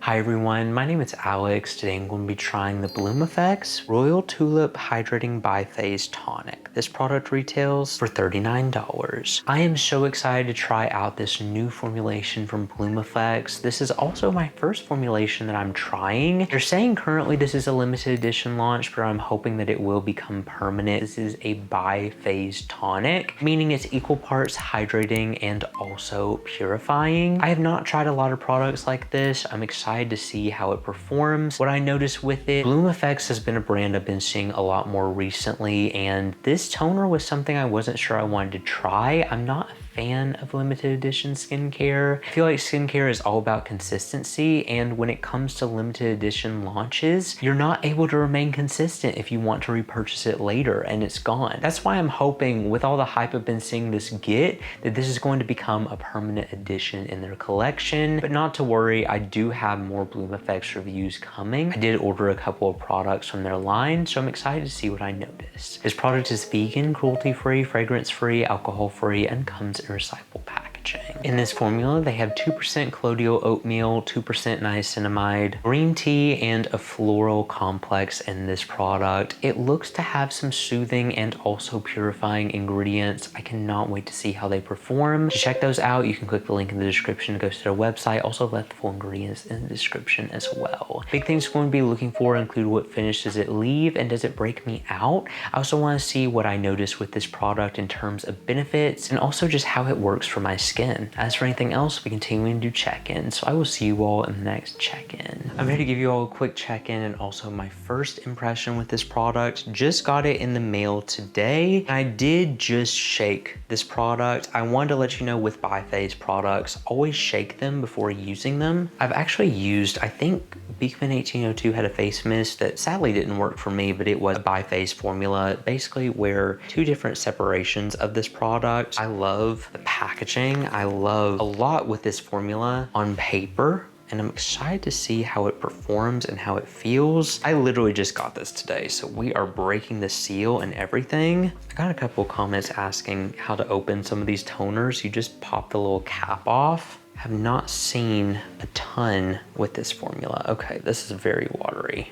Hi everyone, my name is Alex. Today I'm going to be trying the bloomeffects Royal Tulip Hydrating Biphase Tonic. This product retails for $39. I am so excited to try out this new formulation from bloomeffects. This is also my first formulation that I'm trying. They're saying currently this is a limited edition launch, but I'm hoping that it will become permanent. This is a biphase tonic, meaning it's equal parts hydrating and also purifying. I have not tried a lot of products like this. I'm excited to see how it performs. What I noticed with it, bloomeffects has been a brand I've been seeing a lot more recently, and this toner was something I wasn't sure I wanted to try. I'm not a fan of limited edition skincare. I feel like skincare is all about consistency, and when it comes to limited edition launches, you're not able to remain consistent if you want to repurchase it later and it's gone. That's why I'm hoping, with all the hype I've been seeing this get, that this is going to become a permanent addition in their collection. But not to worry, I do have more bloomeffects reviews coming. I did order a couple of products from their line, so I'm excited to see what I notice. This product is vegan, cruelty-free, fragrance-free, alcohol-free, and comes in recyclable packaging. In this formula, they have 2% colloidal oatmeal, 2% niacinamide, green tea, and a floral complex in this product. It looks to have some soothing and also purifying ingredients. I cannot wait to see how they perform. To check those out, you can click the link in the description to go to their website. Also left the full ingredients in the description as well. Big things I'm going to be looking for include what finish does it leave and does it break me out. I also want to see what I notice with this product in terms of benefits and also just how it works for my skin. As for anything else, we continue to do check-ins, so I will see you all in the next check-in. I'm here to give you all a quick check-in and also my first impression with this product. Just got it in the mail today. I did just shake this product. I wanted to let you know with biphase products, always shake them before using them. I've actually used, I think Beekman 1802 had a face mist that sadly didn't work for me, but it was a biphase formula, basically where two different separations of this product. I love the packaging. I love a lot with this formula on paper, and I'm excited to see how it performs and how it feels. I literally just got this today, so we are breaking the seal and everything. I got a couple comments asking how to open some of these toners. You just pop the little cap off. Have not seen a ton with this formula. Okay, this is very watery.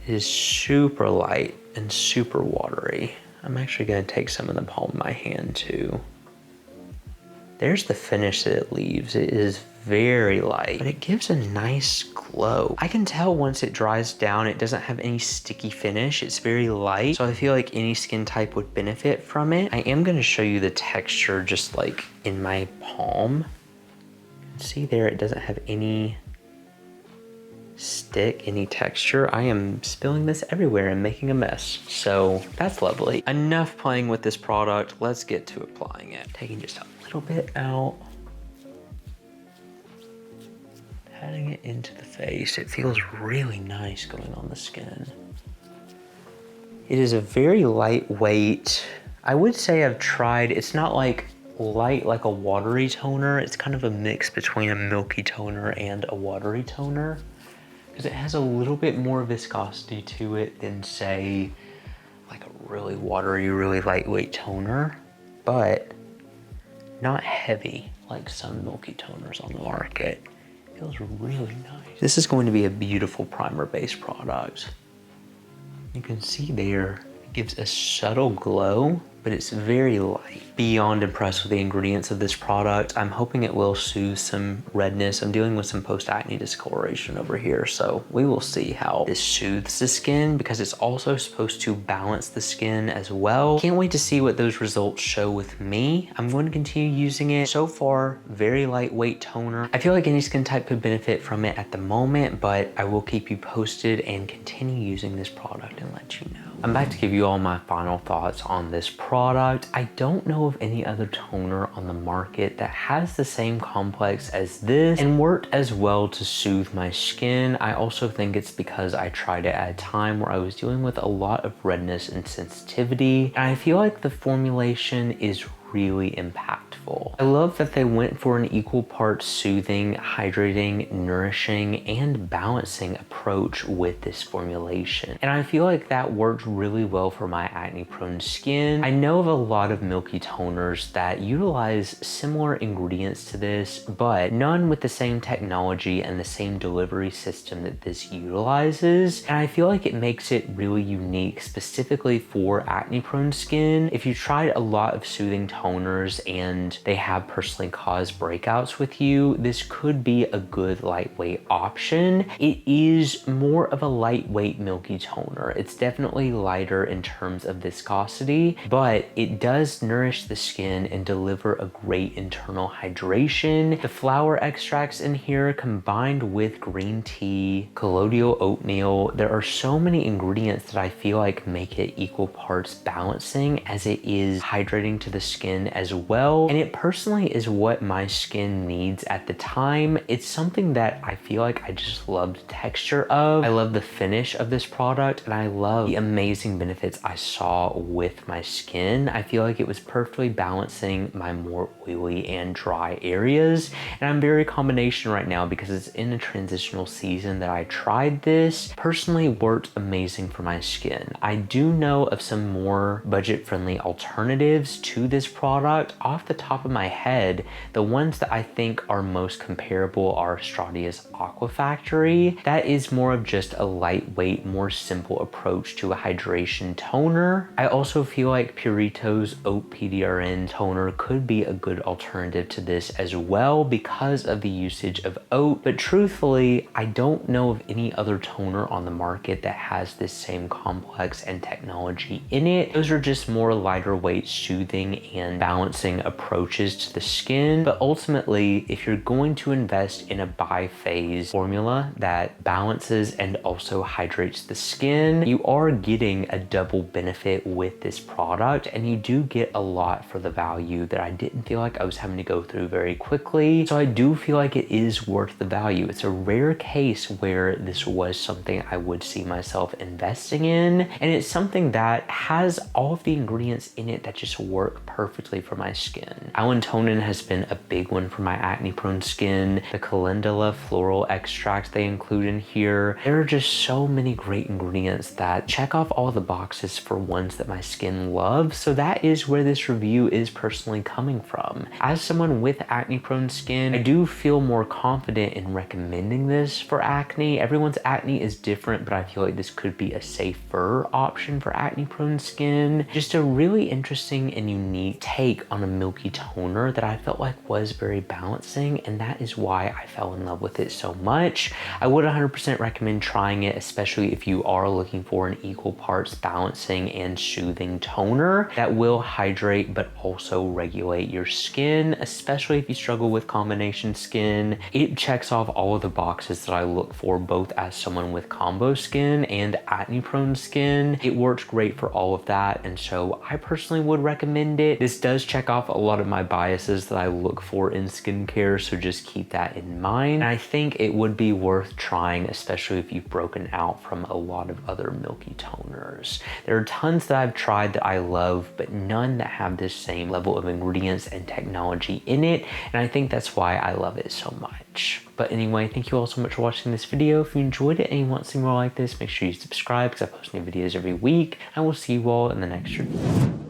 It is super light and super watery. I'm actually gonna take some in the palm of my hand too. There's the finish that it leaves. It is very light, but it gives a nice glow. I can tell once it dries down, it doesn't have any sticky finish. It's very light, so I feel like any skin type would benefit from it. I am gonna show you the texture just like in my palm. See there, it doesn't have any stick, any texture. I am spilling this everywhere and making a mess, so that's lovely. Enough playing with this product. Let's get to applying it. Taking just a little bit out, patting it into the face. It feels really nice going on the skin. It is a very lightweight, I would say I've tried, it's not like light like a watery toner. It's kind of a mix between a milky toner and a watery toner, because it has a little bit more viscosity to it than say like a really watery, really lightweight toner, but not heavy like some milky toners on the market. It feels really nice. This is going to be a beautiful primer-based product. You can see there, it gives a subtle glow, but it's very light. Beyond impressed with the ingredients of this product. I'm hoping it will soothe some redness. I'm dealing with some post-acne discoloration over here, so we will see how this soothes the skin, because it's also supposed to balance the skin as well. Can't wait to see what those results show with me. I'm going to continue using it. So far, very lightweight toner. I feel like any skin type could benefit from it at the moment, but I will keep you posted and continue using this product and let you know. I'm back to give you all my final thoughts on this product. I don't know of any other toner on the market that has the same complex as this and worked as well to soothe my skin. I also think it's because I tried it at a time where I was dealing with a lot of redness and sensitivity. And I feel like the formulation is really impactful. I love that they went for an equal parts soothing, hydrating, nourishing, and balancing approach with this formulation. And I feel like that worked really well for my acne-prone skin. I know of a lot of milky toners that utilize similar ingredients to this, but none with the same technology and the same delivery system that this utilizes. And I feel like it makes it really unique specifically for acne-prone skin. If you tried a lot of soothing toners and they have personally caused breakouts with you, this could be a good lightweight option. It is more of a lightweight milky toner. It's definitely lighter in terms of viscosity, but it does nourish the skin and deliver a great internal hydration. The flower extracts in here combined with green tea, colloidal oatmeal, there are so many ingredients that I feel like make it equal parts balancing as it is hydrating to the skin as well. And it personally is what my skin needs at the time. It's something that I feel like I just love the texture of. I love the finish of this product, and I love the amazing benefits I saw with my skin. I feel like it was perfectly balancing my more oily and dry areas. And I'm very combination right now because it's in a transitional season that I tried this. Personally worked amazing for my skin. I do know of some more budget-friendly alternatives to this product. Off the top of my head, the ones that I think are most comparable are Stradia's Aqua Factory. That is more of just a lightweight, more simple approach to a hydration toner. I also feel like Purito's Oat PDRN toner could be a good alternative to this as well because of the usage of oat, but truthfully, I don't know of any other toner on the market that has this same complex and technology in it. Those are just more lighter weight, soothing and balancing approaches to the skin. But ultimately, if you're going to invest in a bi-phase formula that balances and also hydrates the skin, you are getting a double benefit with this product, and you do get a lot for the value that I didn't feel like I was having to go through very quickly. So I do feel like it is worth the value. It's a rare case where this was something I would see myself investing in, and it's something that has all of the ingredients in it that just work perfectly for my skin. Allantoin has been a big one for my acne-prone skin. The calendula floral extract they include in here. There are just so many great ingredients that check off all the boxes for ones that my skin loves. So that is where this review is personally coming from. As someone with acne-prone skin, I do feel more confident in recommending this for acne. Everyone's acne is different, but I feel like this could be a safer option for acne-prone skin. Just a really interesting and unique take on a milky toner that I felt like was very balancing, and that is why I fell in love with it so much. I would 100% recommend trying it, especially if you are looking for an equal parts balancing and soothing toner that will hydrate but also regulate your skin, especially if you struggle with combination skin. It checks off all of the boxes that I look for, both as someone with combo skin and acne-prone skin. It works great for all of that, and so I personally would recommend it. This does check off a lot of my biases that I look for in skincare, so just keep that in mind. And I think it would be worth trying, especially if you've broken out from a lot of other milky toners. There are tons that I've tried that I love, but none that have this same level of ingredients and technology in it, and I think that's why I love it so much. But anyway, thank you all so much for watching this video. If you enjoyed it and you want to see more like this, make sure you subscribe because I post new videos every week. I will see you all in the next review.